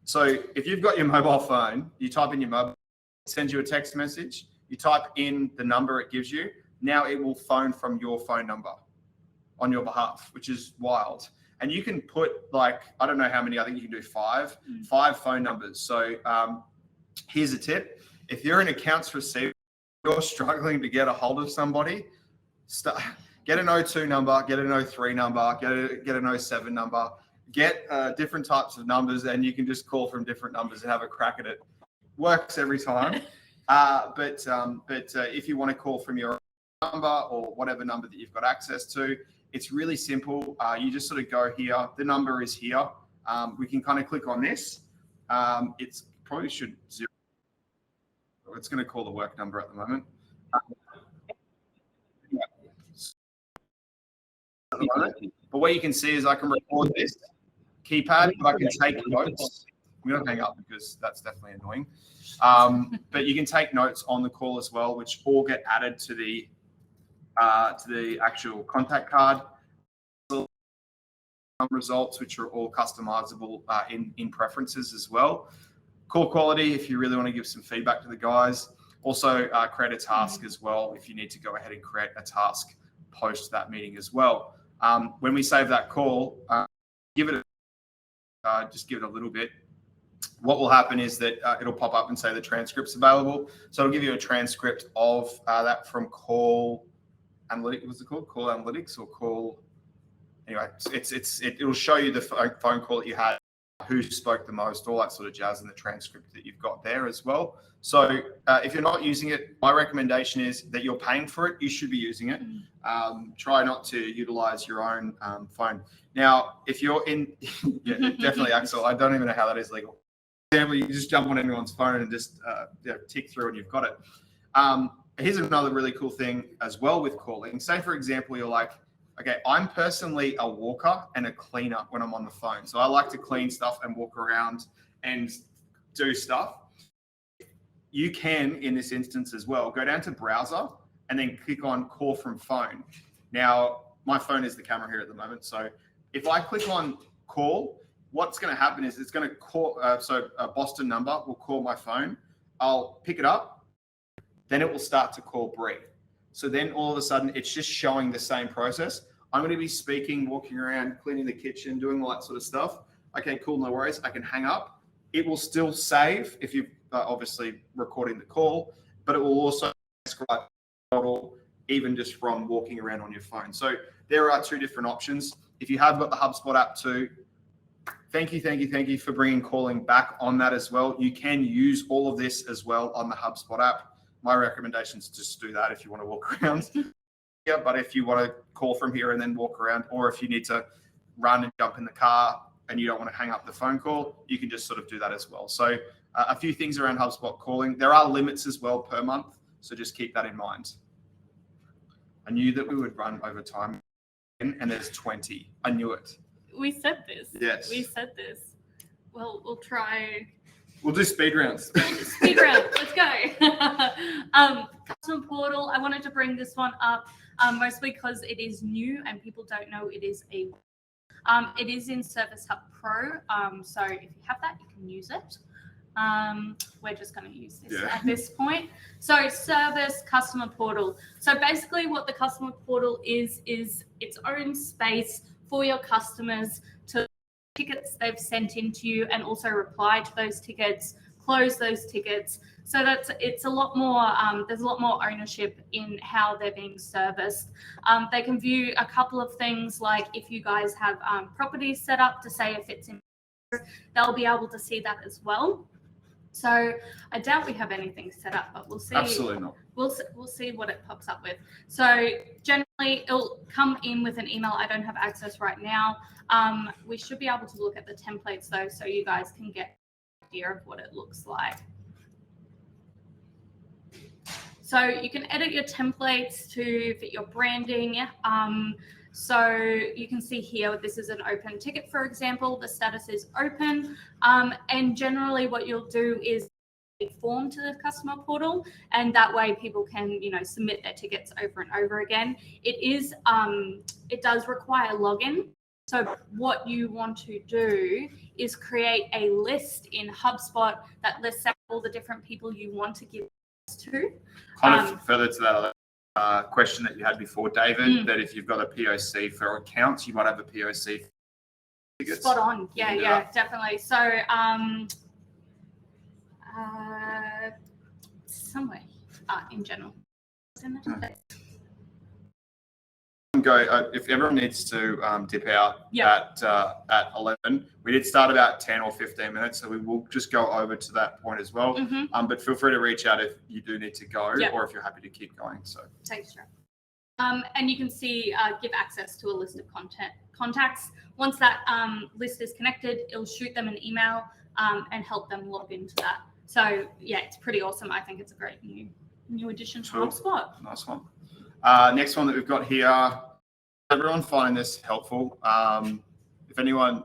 So if you've got your mobile phone, you type in your mobile, it sends you a text message, you type in the number it gives you, now it will phone from your phone number on your behalf, which is wild. And you can put like, I don't know how many, I think you can do five phone numbers. So here's a tip. If you're an accounts receivable, you're struggling to get a hold of somebody, get an 02 number, get an 03 number, get an 07 number, get different types of numbers, and you can just call from different numbers and have a crack at it. Works every time. But if you want to call from your number or whatever number that you've got access to, it's really simple. You just sort of go here. The number is here. We can kind of click on this. It's probably should zero. It's going to call the work number at the moment. But what you can see is I can record this keypad, but I can take notes. We don't hang up because that's definitely annoying. But you can take notes on the call as well, which all get added to the actual contact card. Results, which are all customizable in preferences as well. Call quality, if you really want to give some feedback to the guys. Also create a task as well if you need to go ahead and create a task post that meeting as well. When we save that call, just give it a little bit. What will happen is that it'll pop up and say the transcript's available. So it'll give you a transcript of that from call analytics. What's it called? Call analytics or call. Anyway, it'll show you the phone call that you had, who spoke the most, all that sort of jazz in the transcript that you've got there as well. So if you're not using it, my recommendation is that you're paying for it. You should be using it. Try not to utilize your own phone. Now, if you're in, yeah, definitely, Axel, I don't even know how that is legal. For example, you just jump on anyone's phone and just tick through and you've got it. Here's another really cool thing as well with calling. Say, for example, you're like, okay, I'm personally a walker and a cleaner when I'm on the phone. So I like to clean stuff and walk around and do stuff. You can, in this instance as well, go down to browser and then click on call from phone. Now, my phone is the camera here at the moment. So if I click on call, what's going to happen is it's going to call, so a Boston number will call my phone. I'll pick it up. Then it will start to call Bree. So then all of a sudden, it's just showing the same process. I'm going to be speaking, walking around, cleaning the kitchen, doing all that sort of stuff. Okay, cool, no worries. I can hang up. It will still save if you're obviously recording the call, but it will also transcribe the model even just from walking around on your phone. So there are two different options. If you have got the HubSpot app too, thank you for bringing calling back on that as well. You can use all of this as well on the HubSpot app. My recommendation is just do that if you want to walk around. Yeah, but if you want to call from here and then walk around, or if you need to run and jump in the car and you don't want to hang up the phone call, you can just sort of do that as well. So a few things around HubSpot calling. There are limits as well per month, so just keep that in mind. I knew that we would run over time, and there's 20. I knew it. We said this. Yes. We said this. Well, we'll try. We'll do speed rounds. Speed round. Let's go. Custom portal. I wanted to bring this one up. mostly because it is new and people don't know it is a. It is in Service Hub Pro, so if you have that, you can use it. We're just going to use this at this point. So service customer portal. So basically what the customer portal is its own space for your customers to tickets they've sent into you and also reply to those tickets, close those tickets. So it's a lot more, there's a lot more ownership in how they're being serviced. They can view a couple of things, like if you guys have properties set up to say if it's in, they'll be able to see that as well. So I doubt we have anything set up, but we'll see. Absolutely not. We'll see what it pops up with. So generally, it'll come in with an email. I don't have access right now. We should be able to look at the templates though, so you guys can get an idea of what it looks like. So you can edit your templates to fit your branding. So you can see here, this is an open ticket, for example, the status is open. And generally what you'll do is a form to the customer portal, and that way people can, submit their tickets over and over again. It does require login. So what you want to do is create a list in HubSpot that lists out all the different people you want to give to. Kind of further to that question that you had before, David, that if you've got a POC for accounts, you might have a POC for tickets. Spot on. Yeah, definitely. So somewhere in general. Go if everyone needs to dip out at 11. We did start about 10 or 15 minutes, so we will just go over to that point as well. But feel free to reach out if you do need to go, or if you're happy to keep going. So thanks, Joe. And you can see give access to a list of contacts. Once that list is connected, it'll shoot them an email and help them log into that. So yeah, it's pretty awesome. I think it's a great new addition to HubSpot. Nice one. Next one that we've got here. Everyone finding this helpful? If anyone,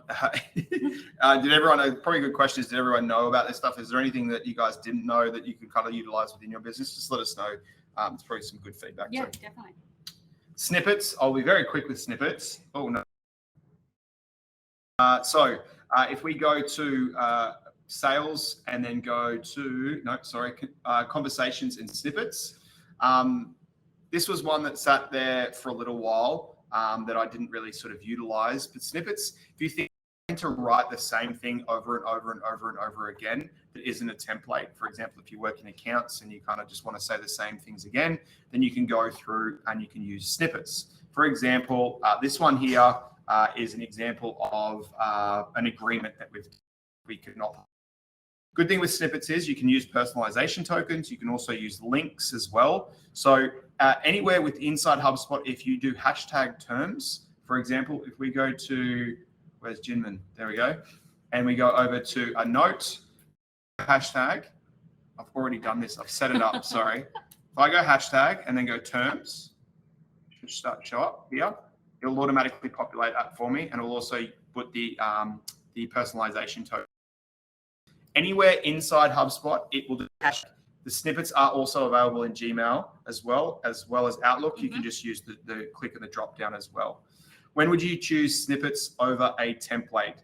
did everyone? Probably a good question is, did everyone know about this stuff? Is there anything that you guys didn't know that you could kind of utilize within your business? Just let us know. It's probably some good feedback. Yeah, definitely. Snippets. I'll be very quick with snippets. Oh no. So if we go to sales and then go to conversations and snippets. This was one that sat there for a little while that I didn't really sort of utilize. But snippets, if you think to write the same thing over and over and over and over again, that isn't a template. For example, if you work in accounts and you kind of just want to say the same things again, then you can go through and you can use snippets. For example, this one here is an example of an agreement that we could not. Good thing with snippets is you can use personalization tokens. You can also use links as well. So anywhere with inside HubSpot, if you do hashtag terms, for example, if we go to, where's Jinmin? There we go. And we go over to a note, hashtag. I've already done this. I've set it up. Sorry. If I go hashtag and then go terms, it should show up here. It'll automatically populate that for me. And it'll also put the personalization token. Anywhere inside HubSpot, it will do hashtag. The snippets are also available in Gmail as well as Outlook. You can just use the click and the drop down as well. When would you choose snippets over a template?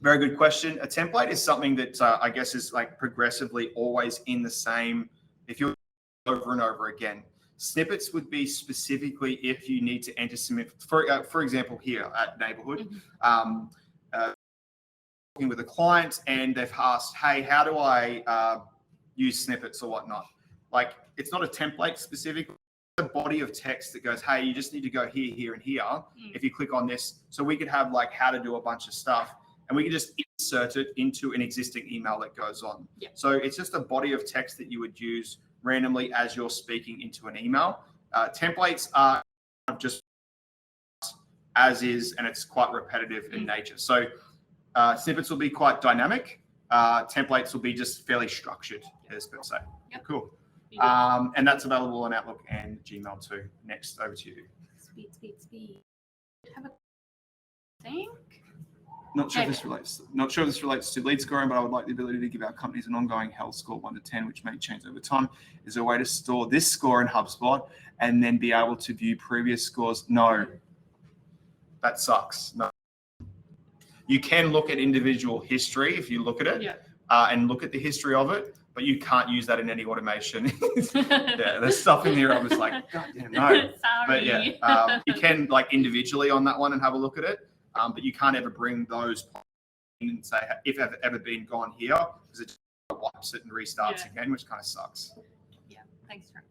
Very good question. A template is something that I guess is like progressively always in the same, if you're over and over again. Snippets would be specifically if you need to enter some, for example, here at Neighbourhood, with a client and they've asked, hey, how do I use snippets or whatnot? Like, it's not a template specific, it's a body of text that goes, hey, you just need to go here, here, and here. If you click on this, so we could have like how to do a bunch of stuff and we can just insert it into an existing email that goes on. So it's just a body of text that you would use randomly as you're speaking into an email. Templates are just as is, and it's quite repetitive in nature. So snippets will be quite dynamic. Templates will be just fairly structured, as per se. Cool. And that's available on Outlook and Gmail too. Next, over to you. Speed. Have a think. Not sure if this relates to lead scoring, but I would like the ability to give our companies an ongoing health score 1 to 10, which may change over time. Is there a way to store this score in HubSpot and then be able to view previous scores? No, that sucks. No. You can look at individual history if you look at it and look at the history of it, but you can't use that in any automation. There's stuff in here I was like, God damn, no. Sorry. But you can like individually on that one and have a look at it. But you can't ever bring those in and say, if I've ever been gone here, because it just wipes it and restarts again, which kind of sucks. Yeah, thanks, Frank.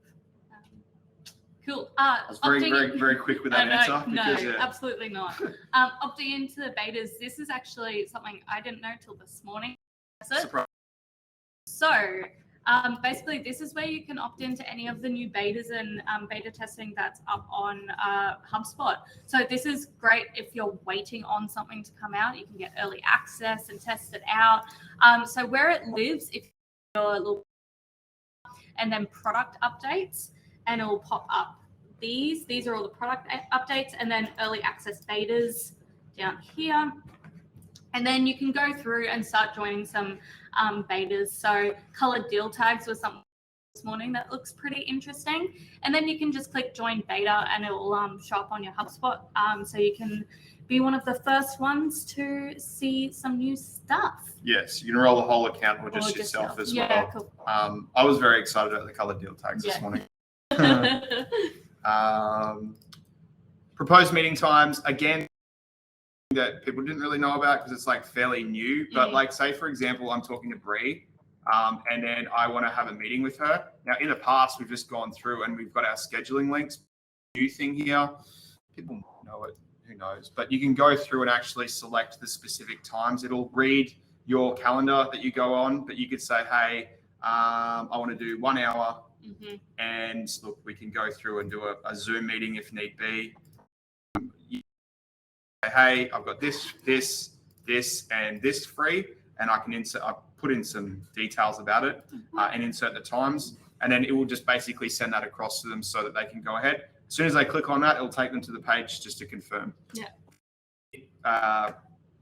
Cool. I was very quick with that answer. No, absolutely not. Opting into the betas, this is actually something I didn't know till this morning. Surprise. So basically, this is where you can opt into any of the new betas and beta testing that's up on HubSpot. So this is great if you're waiting on something to come out. You can get early access and test it out. So where it lives, if you're a little, and then product updates, and it will pop up these. These are all the product updates, and then early access betas down here. And then you can go through and start joining some betas. So colored deal tags was something this morning that looks pretty interesting. And then you can just click join beta and it will show up on your HubSpot. So you can be one of the first ones to see some new stuff. Yes, you can roll the whole account or just yourself as well. Cool. I was very excited about the colored deal tags this morning. Proposed meeting times, again, that people didn't really know about because it's like fairly new, but like say for example I'm talking to Bree and then I want to have a meeting with her. Now in the past we've just gone through and we've got our scheduling links. New thing here, people know it, who knows, but you can go through and actually select the specific times. It'll read your calendar that you go on, but you could say, hey, I want to do 1 hour and look, we can go through and do a Zoom meeting if need be. Hey, I've got this, and this free, and I can put in some details about it and insert the times, and then it will just basically send that across to them so that they can go ahead. As soon as they click on that, it'll take them to the page just to confirm.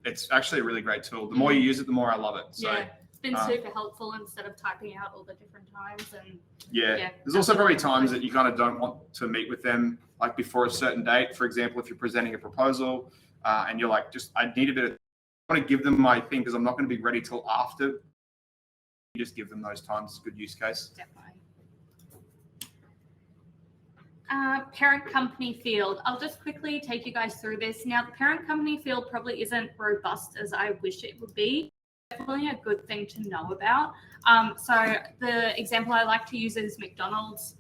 It's actually a really great tool. The more you use it, the more I love it. So, it's been super helpful instead of typing out all the different times. And there's also probably times that you kind of don't want to meet with them like before a certain date. For example, if you're presenting a proposal, and you're like, I need a bit of, I want to give them my thing because I'm not going to be ready till after. You just give them those times. It's a good use case. Definitely. Parent company field. I'll just quickly take you guys through this. Now, the parent company field probably isn't robust as I wish it would be. Definitely a good thing to know about. So the example I like to use is McDonald's.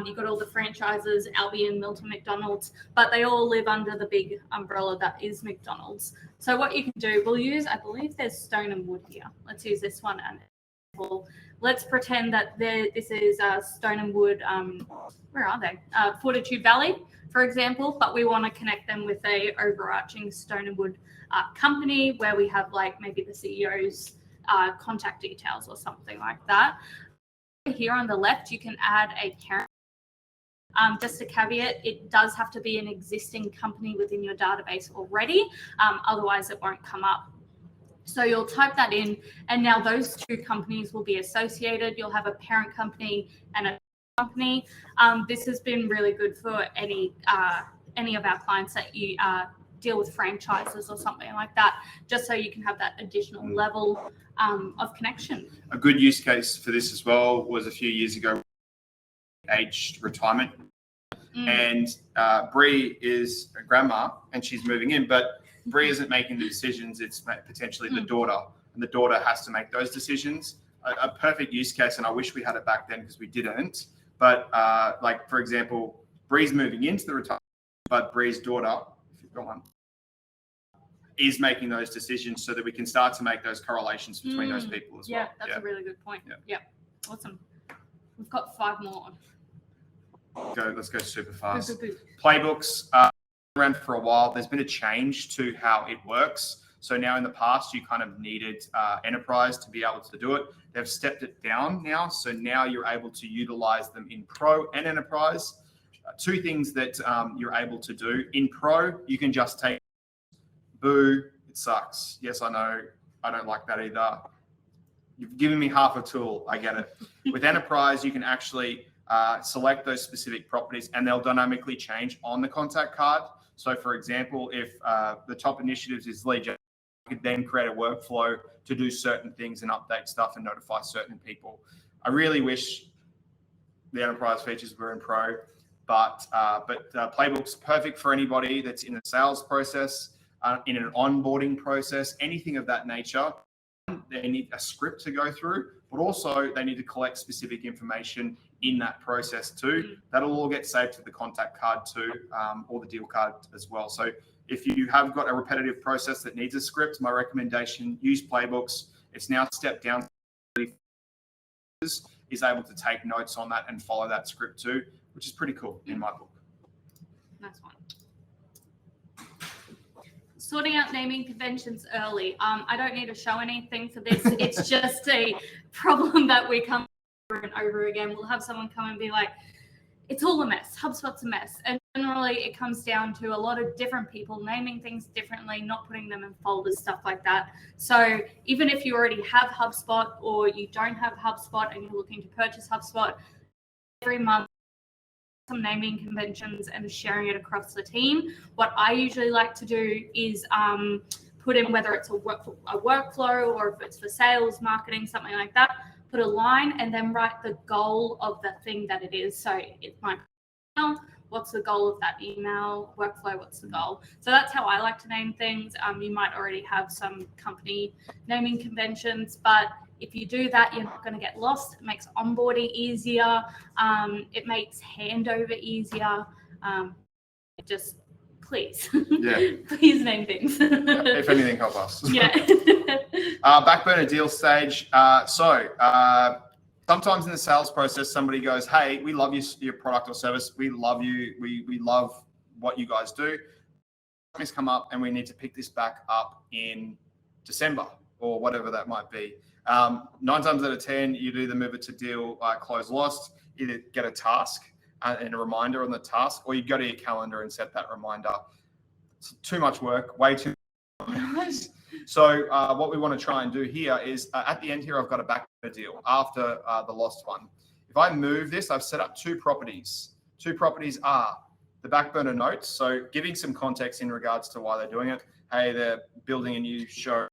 You've got all the franchises, Albion, Milton, McDonald's, but they all live under the big umbrella that is McDonald's. So what you can do, we'll use, I believe there's Stone and Wood here. Let's use this one. And let's pretend that this is Stone and Wood, where are they? Fortitude Valley, for example, but we want to connect them with a overarching Stone and Wood company where we have like maybe the CEO's contact details or something like that. Here on the left, you can add a parent. Just a caveat, it does have to be an existing company within your database already, otherwise it won't come up. So you'll type that in, and now those two companies will be associated. You'll have a parent company and a company. This has been really good for any of our clients that you deal with franchises or something like that, just so you can have that additional level of connection. A good use case for this as well was a few years ago, aged retirement. And Bree is a grandma and she's moving in, but Bree isn't making the decisions. It's potentially the daughter, and the daughter has to make those decisions. A perfect use case, and I wish we had it back then because we didn't. But like, for example, Bree's moving into the retirement, but Bree's daughter, if you've got one, is making those decisions so that we can start to make those correlations between those people as well. Yeah, that's a really good point. Yeah. Awesome. We've got 5 more. Let's go super fast. Playbooks around for a while. There's been a change to how it works. So now in the past, you kind of needed enterprise to be able to do it. They've stepped it down now. So now you're able to utilize them in Pro and Enterprise. 2 things that you're able to do. In Pro, you can just take It sucks. Yes, I know. I don't like that either. You've given me half a tool. I get it. With enterprise, you can actually select those specific properties and they'll dynamically change on the contact card. So for example, if the top initiatives is lead gen, you could then create a workflow to do certain things and update stuff and notify certain people. I really wish the enterprise features were in pro, but Playbooks perfect for anybody that's in a sales process, in an onboarding process, anything of that nature. They need a script to go through, but also they need to collect specific information in that process too. That'll all get saved to the contact card too, or the deal card as well. So if you have got a repetitive process that needs a script, my recommendation, use Playbooks. It's now stepped down, is able to take notes on that and follow that script too, which is pretty cool in my book. Nice one. Sorting out naming conventions early. I don't need to show anything for this. It's just a problem that we come over and over again. We'll have someone come and be like, it's all a mess. HubSpot's a mess. And generally it comes down to a lot of different people naming things differently, not putting them in folders, stuff like that. So even if you already have HubSpot or you don't have HubSpot and you're looking to purchase HubSpot, every month some naming conventions and sharing it across the team. What I usually like to do is put in, whether it's a workflow or if it's for sales, marketing, something like that, put a line and then write the goal of the thing that it is. So it's my email, what's the goal of that email, workflow, what's the goal? So that's how I like to name things. You might already have some company naming conventions, but if you do that, you're not going to get lost. It makes onboarding easier. It makes handover easier. Just please, please name things. If anything, help us. Yeah. Backburner deal stage. Sometimes in the sales process, somebody goes, hey, we love your product or service. We love you. We love what you guys do. Things come up and we need to pick this back up in December or whatever that might be. 9 times out of 10, you'd either move it to deal close lost, either get a task and a reminder on the task, or you go to your calendar and set that reminder. It's too much work, way too much. So what we want to try and do here is at the end here, I've got a backburner deal after the lost one. If I move this, I've set up 2 properties. 2 properties are the backburner notes. So giving some context in regards to why they're doing it. Hey, they're building a new show.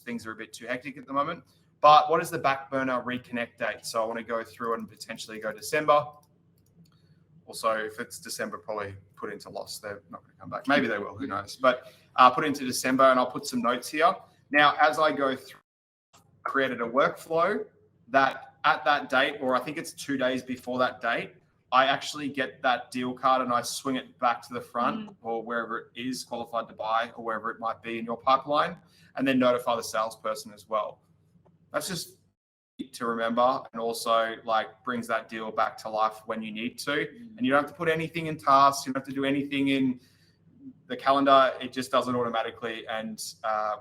Things are a bit too hectic at the moment. But what is the backburner reconnect date? So I want to go through and potentially go December. Also, if it's December, probably put into lost. They're not going to come back. Maybe they will, who knows. But put into December and I'll put some notes here. Now, as I go through, I created a workflow that at that date, or I think it's 2 days before that date, I actually get that deal card and I swing it back to the front or wherever it is qualified to buy or wherever it might be in your pipeline, and then notify the salesperson as well. That's just to remember, and also like brings that deal back to life when you need to. And you don't have to put anything in tasks. You don't have to do anything in the calendar. It just does it automatically. And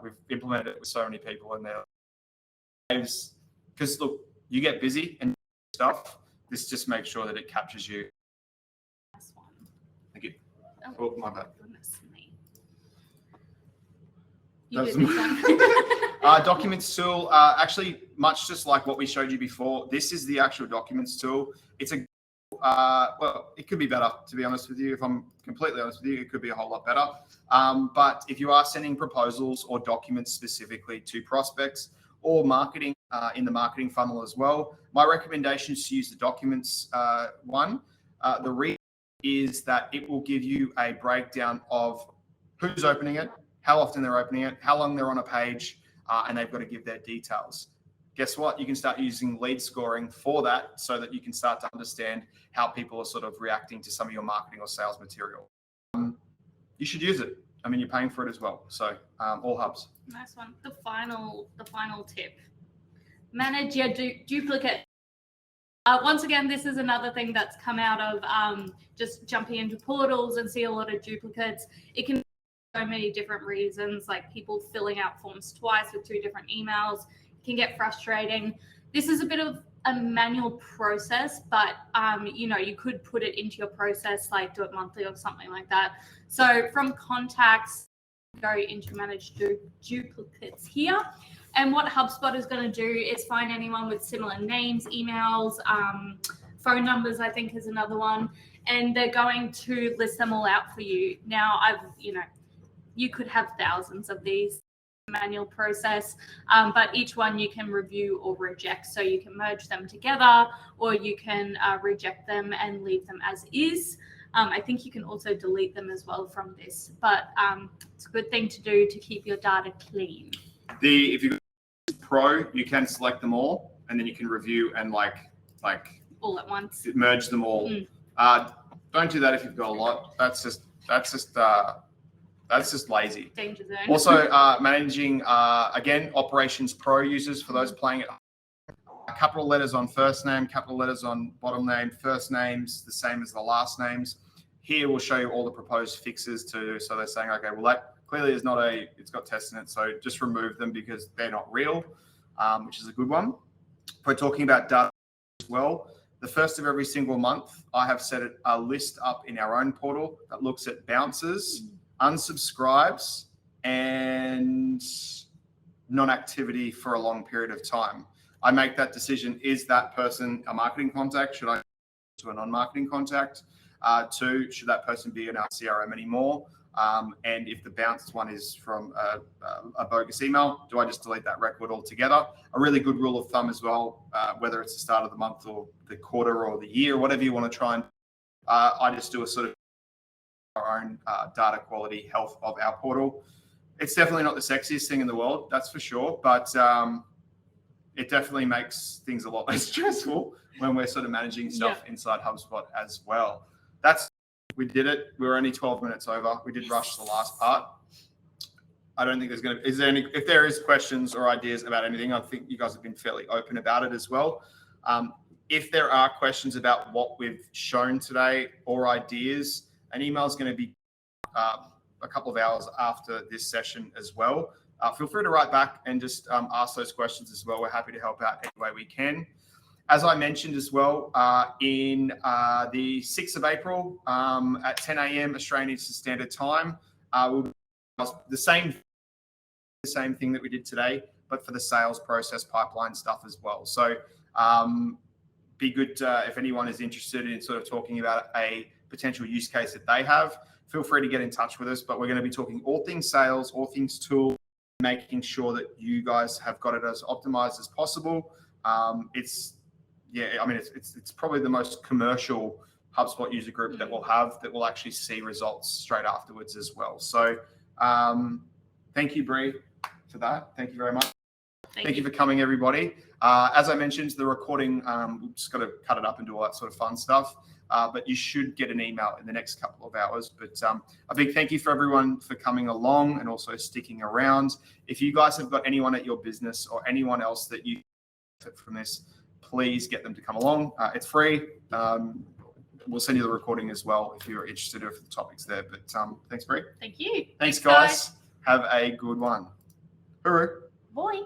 we've implemented it with so many people in there. Because look, you get busy and stuff. This just makes sure that it captures you. Last one. Thank you. Oh, my bad. Goodness me. You did this one. Documents tool, actually, much just like what we showed you before, this is the actual documents tool. It's a, well, it could be better, to be honest with you. If I'm completely honest with you, it could be a whole lot better. But if you are sending proposals or documents specifically to prospects or marketing in the marketing funnel as well, my recommendation is to use the documents one. The reason is that it will give you a breakdown of who's opening it, how often they're opening it, how long they're on a page, and they've got to give their details. Guess what? You can start using lead scoring for that so that you can start to understand how people are sort of reacting to some of your marketing or sales material. You should use it. I mean, you're paying for it as well. So all hubs. Nice one. The final tip. Manage your duplicate. Once again, this is another thing that's come out of just jumping into portals and see a lot of duplicates. It can be so many different reasons, like people filling out forms twice with 2 different emails. It can get frustrating. This is a bit of a manual process, but you know, you could put it into your process, like do it monthly or something like that. So from contacts, go into manage duplicates here. And what HubSpot is going to do is find anyone with similar names, emails, phone numbers, I think is another one. And they're going to list them all out for you. Now, you could have thousands of these manual process, but each one you can review or reject. So you can merge them together, or you can reject them and leave them as is. I think you can also delete them as well from this, but it's a good thing to do to keep your data clean. If you go Pro, you can select them all, and then you can review and like all at once, merge them all. Don't do that if you've got a lot. That's just lazy. Danger zone. Also, managing again Operations Pro users for those playing it. Capital letters on first name, capital letters on bottom name, first names the same as the last names. Here we'll show you all the proposed fixes so they're saying, okay, well that clearly is not it's got tests in it, so just remove them because they're not real, which is a good one. We're talking about data as well. The first of every single month, I have set a list up in our own portal that looks at bounces, unsubscribes, and non-activity for a long period of time. I make that decision. Is that person a marketing contact? Should I go to a non-marketing contact? Two, should that person be in our CRM anymore? And if the bounced one is from a bogus email, do I just delete that record altogether? A really good rule of thumb as well, whether it's the start of the month or the quarter or the year, whatever you want to try and, I just do a sort of our own data quality health of our portal. It's definitely not the sexiest thing in the world, that's for sure, but it definitely makes things a lot less stressful when we're sort of managing stuff inside HubSpot as well. We did it. We were only 12 minutes over. We did rush the last part. I don't think there's going to, if there is questions or ideas about anything, I think you guys have been fairly open about it as well. If there are questions about what we've shown today or ideas, an email is going to be a couple of hours after this session as well. Feel free to write back and just ask those questions as well. We're happy to help out any way we can. As I mentioned as well, in the 6th of April at 10 a.m. Australian Eastern Standard Time, we'll do the same thing that we did today, but for the sales process pipeline stuff as well. So be good if anyone is interested in sort of talking about a potential use case that they have, feel free to get in touch with us. But we're going to be talking all things sales, all things tool, making sure that you guys have got it as optimized as possible. It's probably the most commercial HubSpot user group that we'll have that will actually see results straight afterwards as well. So thank you, Bree, for that. Thank you very much. Thank you for coming, everybody. As I mentioned, the recording, we've just got to cut it up and do all that sort of fun stuff. But you should get an email in the next couple of hours. But a big thank you for everyone for coming along and also sticking around. If you guys have got anyone at your business or anyone else that you benefit from this, please get them to come along. It's free. We'll send you the recording as well if you're interested in the topics there. But thanks, Bree. Thank you. Thanks, guys. Have a good one. Hooroo. Boy.